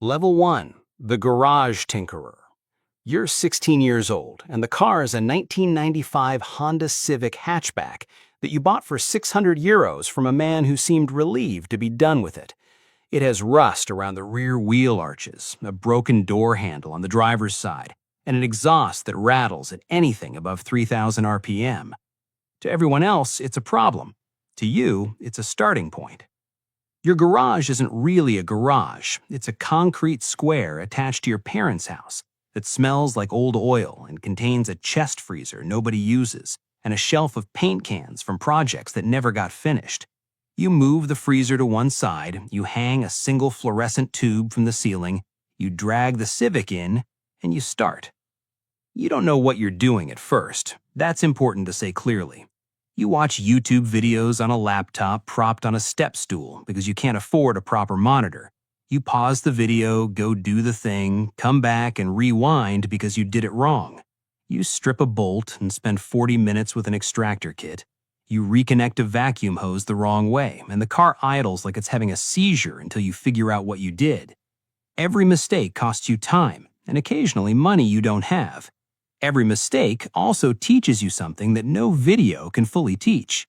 Level 1. The Garage Tinkerer. You're 16 years old, and the car is a 1995 Honda Civic hatchback that you bought for €600 from a man who seemed relieved to be done with it. It has rust around the rear wheel arches, a broken door handle on the driver's side, and an exhaust that rattles at anything above 3,000 RPM. To everyone else, it's a problem. To you, it's a starting point. Your garage isn't really a garage. It's a concrete square attached to your parents' house that smells like old oil and contains a chest freezer nobody uses and a shelf of paint cans from projects that never got finished. You move the freezer to one side, you hang a single fluorescent tube from the ceiling, you drag the Civic in, and you start. You don't know what you're doing at first. That's important to say clearly. You watch YouTube videos on a laptop propped on a step stool because you can't afford a proper monitor. You pause the video, go do the thing, come back and rewind because you did it wrong. You strip a bolt and spend 40 minutes with an extractor kit. You reconnect a vacuum hose the wrong way, and the car idles like it's having a seizure until you figure out what you did. Every mistake costs you time, and occasionally money you don't have. Every mistake also teaches you something that no video can fully teach.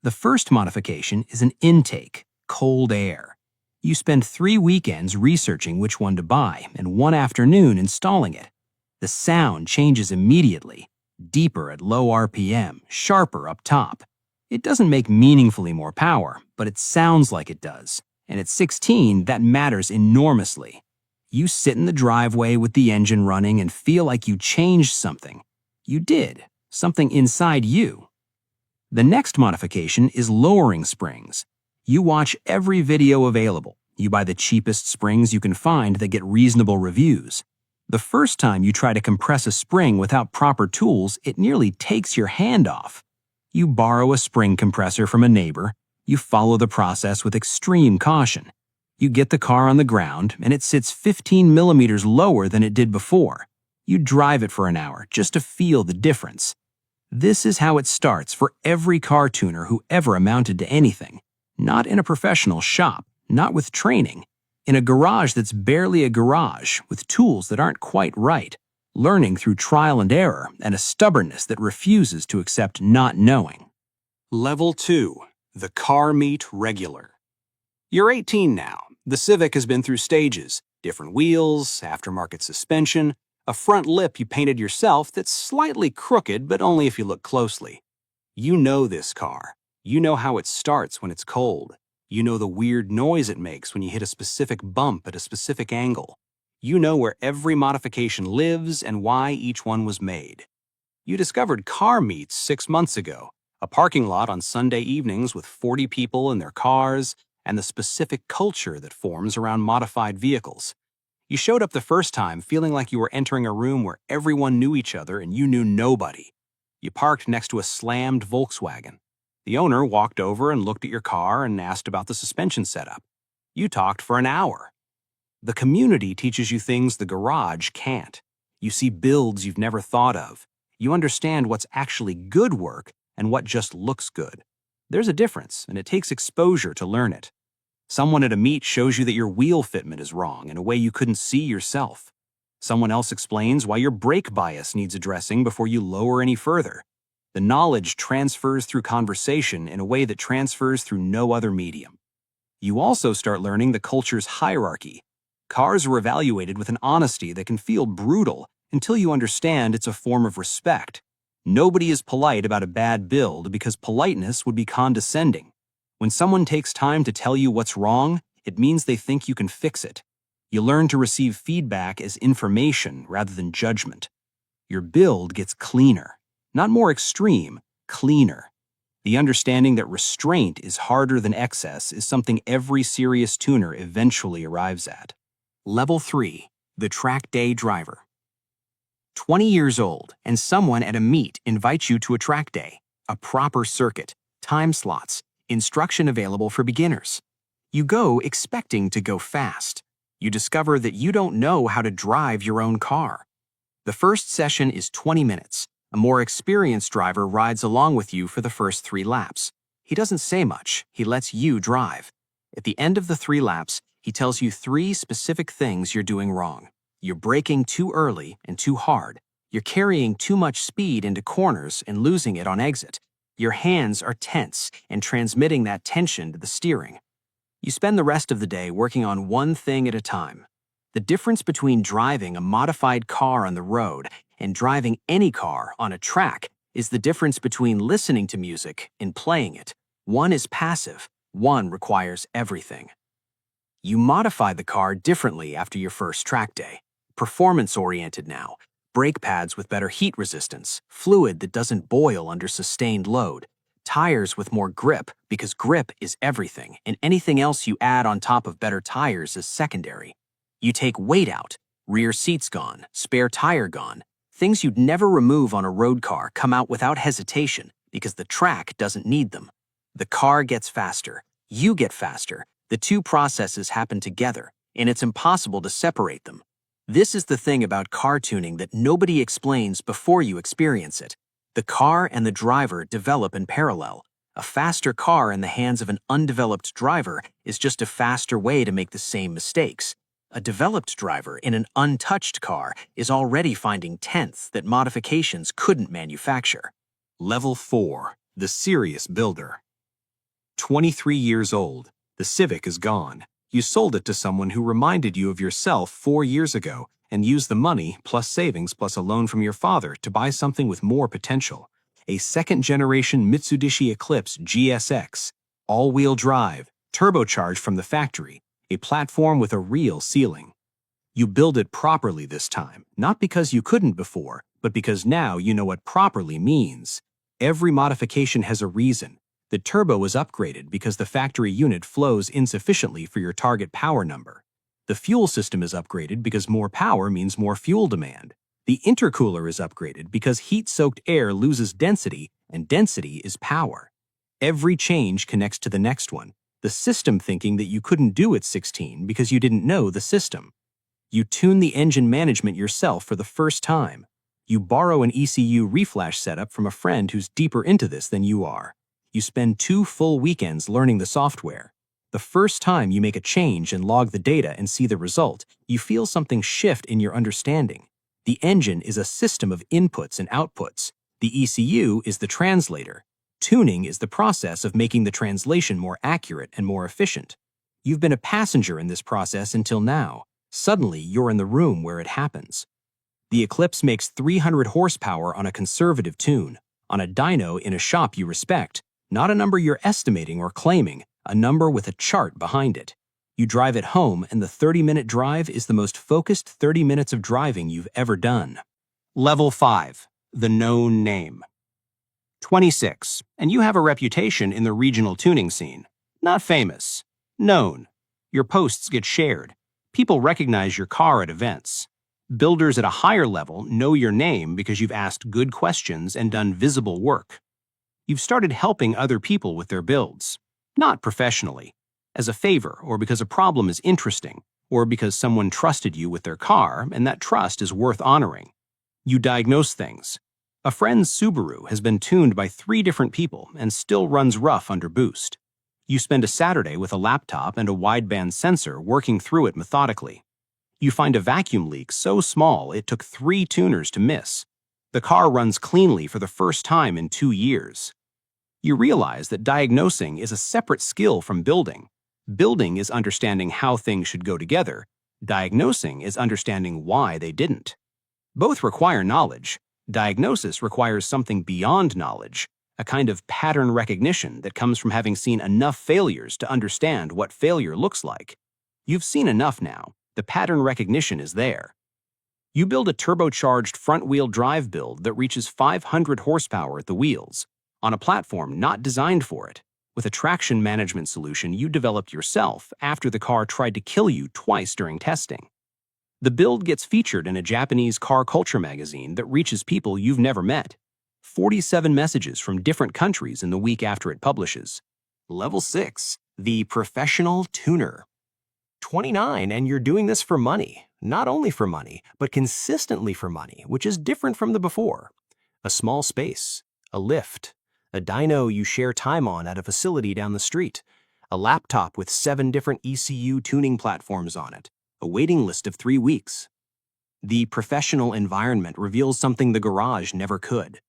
The first modification is an intake, cold air. You spend 3 weekends researching which one to buy and 1 afternoon installing it. The sound changes immediately, deeper at low RPM, sharper up top. It doesn't make meaningfully more power, but it sounds like it does. And at 16, that matters enormously. You sit in the driveway with the engine running and feel like you changed something. You did, something inside you. The next modification is lowering springs. You watch every video available. You buy the cheapest springs you can find that get reasonable reviews. The first time you try to compress a spring without proper tools, it nearly takes your hand off. You borrow a spring compressor from a neighbor. You follow the process with extreme caution. You get the car on the ground, and it sits 15 millimeters lower than it did before. You drive it for an hour just to feel the difference. This is how it starts for every car tuner who ever amounted to anything. Not in a professional shop, not with training. In a garage that's barely a garage, with tools that aren't quite right, learning through trial and error, and a stubbornness that refuses to accept not knowing. Level 2. The Car Meet Regular. You're 18 now. The Civic has been through stages, different wheels, aftermarket suspension, a front lip you painted yourself that's slightly crooked, but only if you look closely. You know this car. You know how it starts when it's cold. You know the weird noise it makes when you hit a specific bump at a specific angle. You know where every modification lives and why each one was made. You discovered Car Meets 6 months ago, a parking lot on Sunday evenings with 40 people in their cars, and the specific culture that forms around modified vehicles. You showed up the first time feeling like you were entering a room where everyone knew each other and you knew nobody. You parked next to a slammed Volkswagen. The owner walked over and looked at your car and asked about the suspension setup. You talked for an hour. The community teaches you things the garage can't. You see builds you've never thought of. You understand what's actually good work and what just looks good. There's a difference, and it takes exposure to learn it. Someone at a meet shows you that your wheel fitment is wrong in a way you couldn't see yourself. Someone else explains why your brake bias needs addressing before you lower any further. The knowledge transfers through conversation in a way that transfers through no other medium. You also start learning the culture's hierarchy. Cars are evaluated with an honesty that can feel brutal until you understand it's a form of respect. Nobody is polite about a bad build because politeness would be condescending. When someone takes time to tell you what's wrong, it means they think you can fix it. You learn to receive feedback as information rather than judgment. Your build gets cleaner. Not more extreme, cleaner. The understanding that restraint is harder than excess is something every serious tuner eventually arrives at. Level 3. The Track Day Driver. 20 years old, and someone at a meet invites you to a track day, a proper circuit, time slots, instruction available for beginners. You go expecting to go fast. You discover that you don't know how to drive your own car. The first session is 20 minutes. A more experienced driver rides along with you for the first 3 laps. He doesn't say much. He lets you drive. At the end of the 3 laps, He tells you 3 specific things you're doing wrong. You're braking too early and too hard. You're carrying too much speed into corners and losing it on exit. Your hands are tense and transmitting that tension to the steering. You spend the rest of the day working on one thing at a time. The difference between driving a modified car on the road and driving any car on a track is the difference between listening to music and playing it. One is passive, one requires everything. You modify the car differently after your first track day. Performance-oriented now. Brake pads with better heat resistance, fluid that doesn't boil under sustained load, tires with more grip because grip is everything, and anything else you add on top of better tires is secondary. You take weight out, rear seats gone, spare tire gone. Things you'd never remove on a road car come out without hesitation because the track doesn't need them. The car gets faster, you get faster. The two processes happen together, and it's impossible to separate them. This is the thing about car tuning that nobody explains before you experience it. The car and the driver develop in parallel. A faster car in the hands of an undeveloped driver is just a faster way to make the same mistakes. A developed driver in an untouched car is already finding tenths that modifications couldn't manufacture. Level 4. The Serious Builder. 23 years old. The Civic is gone. You sold it to someone who reminded you of yourself 4 years ago and used the money plus savings plus a loan from your father to buy something with more potential. A second-generation Mitsubishi Eclipse GSX, all-wheel drive, turbocharged from the factory, a platform with a real ceiling. You build it properly this time, not because you couldn't before, but because now you know what properly means. Every modification has a reason. The turbo was upgraded because the factory unit flows insufficiently for your target power number. The fuel system is upgraded because more power means more fuel demand. The intercooler is upgraded because heat-soaked air loses density, and density is power. Every change connects to the next one. The system thinking that you couldn't do at 16 because you didn't know the system. You tune the engine management yourself for the first time. You borrow an ECU reflash setup from a friend who's deeper into this than you are. You spend 2 full weekends learning the software. The first time you make a change and log the data and see the result, you feel something shift in your understanding. The engine is a system of inputs and outputs. The ECU is the translator. Tuning is the process of making the translation more accurate and more efficient. You've been a passenger in this process until now. Suddenly, you're in the room where it happens. The Eclipse makes 300 horsepower on a conservative tune, on a dyno in a shop you respect, not a number you're estimating or claiming, a number with a chart behind it. You drive it home, and the 30-minute drive is the most focused 30 minutes of driving you've ever done. Level 5. The Known Name. 26, and you have a reputation in the regional tuning scene. Not famous. Known. Your posts get shared. People recognize your car at events. Builders at a higher level know your name because you've asked good questions and done visible work. You've started helping other people with their builds. Not professionally, as a favor or because a problem is interesting, or because someone trusted you with their car and that trust is worth honoring. You diagnose things. A friend's Subaru has been tuned by 3 different people and still runs rough under boost. You spend a Saturday with a laptop and a wideband sensor working through it methodically. You find a vacuum leak so small it took 3 tuners to miss. The car runs cleanly for the first time in 2 years. You realize that diagnosing is a separate skill from building. Building is understanding how things should go together. Diagnosing is understanding why they didn't. Both require knowledge. Diagnosis requires something beyond knowledge, a kind of pattern recognition that comes from having seen enough failures to understand what failure looks like. You've seen enough now. The pattern recognition is there. You build a turbocharged front-wheel drive build that reaches 500 horsepower at the wheels, on a platform not designed for it, with a traction management solution you developed yourself after the car tried to kill you twice during testing. The build gets featured in a Japanese car culture magazine that reaches people you've never met. 47 messages from different countries in the week after it publishes. Level 6. The Professional Tuner. 29, and you're doing this for money. Not only for money, but consistently for money, which is different from the before. A small space, a lift, a dyno you share time on at a facility down the street, a laptop with 7 different ECU tuning platforms on it, a waiting list of 3 weeks. The professional environment reveals something the garage never could.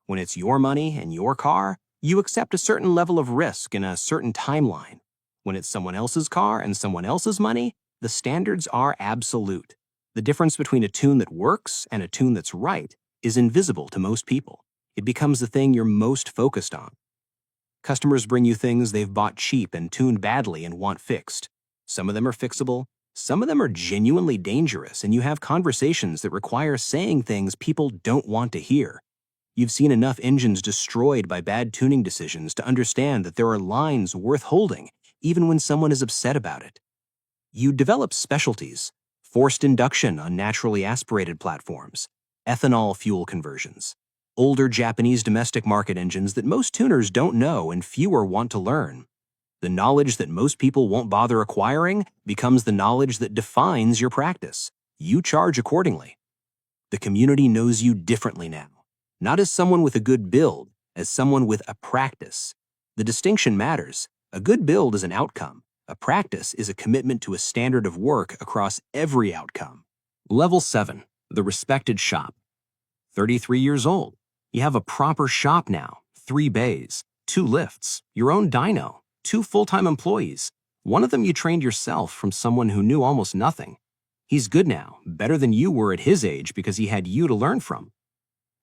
When it's your money and your car, you accept a certain level of risk in a certain timeline. When it's someone else's car and someone else's money, the standards are absolute. The difference between a tune that works and a tune that's right is invisible to most people. It becomes the thing you're most focused on. Customers bring you things they've bought cheap and tuned badly and want fixed. Some of them are fixable, some of them are genuinely dangerous, and you have conversations that require saying things people don't want to hear. You've seen enough engines destroyed by bad tuning decisions to understand that there are lines worth holding, even when someone is upset about it. You develop specialties, forced induction on naturally aspirated platforms, ethanol fuel conversions, older Japanese domestic market engines that most tuners don't know and fewer want to learn. The knowledge that most people won't bother acquiring becomes the knowledge that defines your practice. You charge accordingly. The community knows you differently now, not as someone with a good build, as someone with a practice. The distinction matters. A good build is an outcome. A practice is a commitment to a standard of work across every outcome. Level 7, the respected shop. 33 years old. You have a proper shop now, 3 bays, 2 lifts, your own dyno, 2 full-time employees. One of them you trained yourself from someone who knew almost nothing. He's good now, better than you were at his age because he had you to learn from.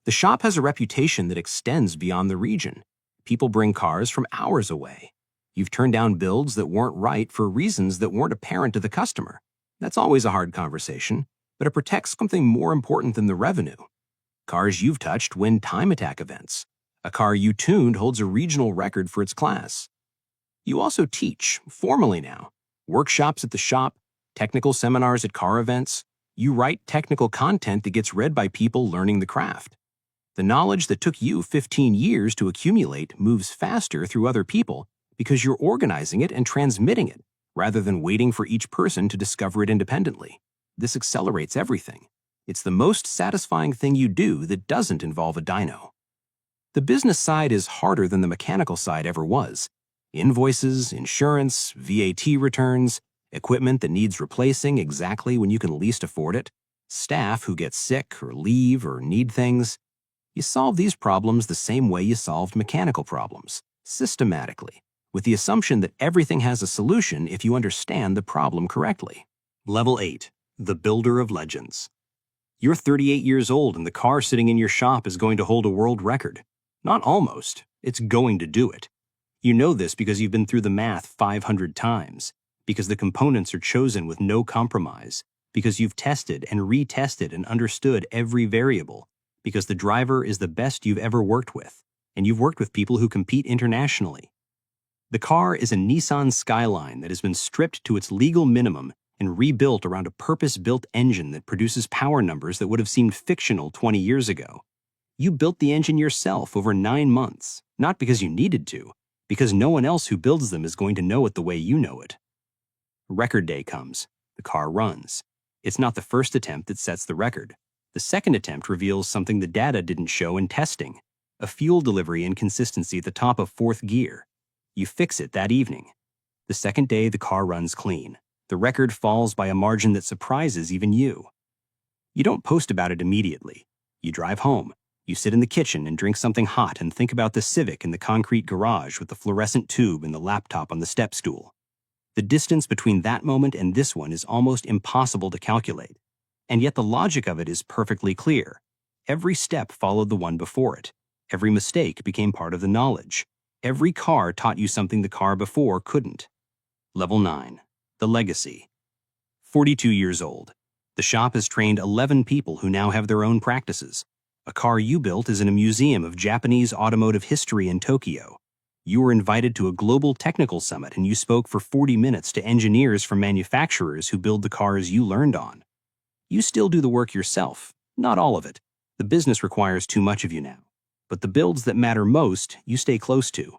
The shop has a reputation that extends beyond the region. People bring cars from hours away. You've turned down builds that weren't right for reasons that weren't apparent to the customer. That's always a hard conversation, but it protects something more important than the revenue. Cars you've touched win time attack events. A car you tuned holds a regional record for its class. You also teach, formally now, workshops at the shop, technical seminars at car events. You write technical content that gets read by people learning the craft. The knowledge that took you 15 years to accumulate moves faster through other people because you're organizing it and transmitting it, rather than waiting for each person to discover it independently. This accelerates everything. It's the most satisfying thing you do that doesn't involve a dyno. The business side is harder than the mechanical side ever was. Invoices, insurance, VAT returns, equipment that needs replacing exactly when you can least afford it, staff who get sick or leave or need things. You solve these problems the same way you solved mechanical problems, systematically, with the assumption that everything has a solution if you understand the problem correctly. Level 8, the builder of legends. You're 38 years old and the car sitting in your shop is going to hold a world record. Not almost, it's going to do it. You know this because you've been through the math 500 times, because the components are chosen with no compromise, because you've tested and retested and understood every variable, because the driver is the best you've ever worked with, and you've worked with people who compete internationally. The car is a Nissan Skyline that has been stripped to its legal minimum and rebuilt around a purpose-built engine that produces power numbers that would have seemed fictional 20 years ago. You built the engine yourself over 9 months, not because you needed to, because no one else who builds them is going to know it the way you know it. Record day comes. The car runs. It's not the first attempt that sets the record. The second attempt reveals something the data didn't show in testing, a fuel delivery inconsistency at the top of 4th gear. You fix it that evening. The second day, the car runs clean. The record falls by a margin that surprises even you. You don't post about it immediately. You drive home. You sit in the kitchen and drink something hot and think about the Civic in the concrete garage with the fluorescent tube and the laptop on the step stool. The distance between that moment and this one is almost impossible to calculate. And yet the logic of it is perfectly clear. Every step followed the one before it. Every mistake became part of the knowledge. Every car taught you something the car before couldn't. Level 9. The legacy. 42 years old. The shop has trained 11 people who now have their own practices. A car you built is in a museum of Japanese automotive history in Tokyo. You were invited to a global technical summit and you spoke for 40 minutes to engineers from manufacturers who build the cars you learned on. You still do the work yourself, not all of it. The business requires too much of you now. But the builds that matter most, you stay close to.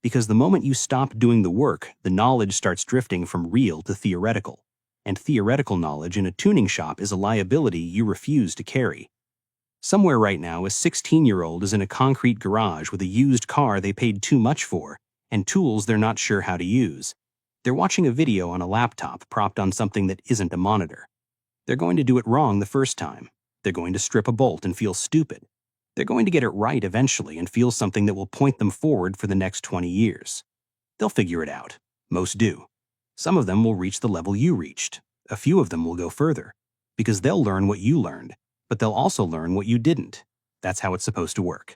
Because the moment you stop doing the work, the knowledge starts drifting from real to theoretical. And theoretical knowledge in a tuning shop is a liability you refuse to carry. Somewhere right now, a 16-year-old is in a concrete garage with a used car they paid too much for and tools they're not sure how to use. They're watching a video on a laptop propped on something that isn't a monitor. They're going to do it wrong the first time. They're going to strip a bolt and feel stupid. They're going to get it right eventually and feel something that will point them forward for the next 20 years. They'll figure it out. Most do. Some of them will reach the level you reached. A few of them will go further, because they'll learn what you learned, but they'll also learn what you didn't. That's how it's supposed to work.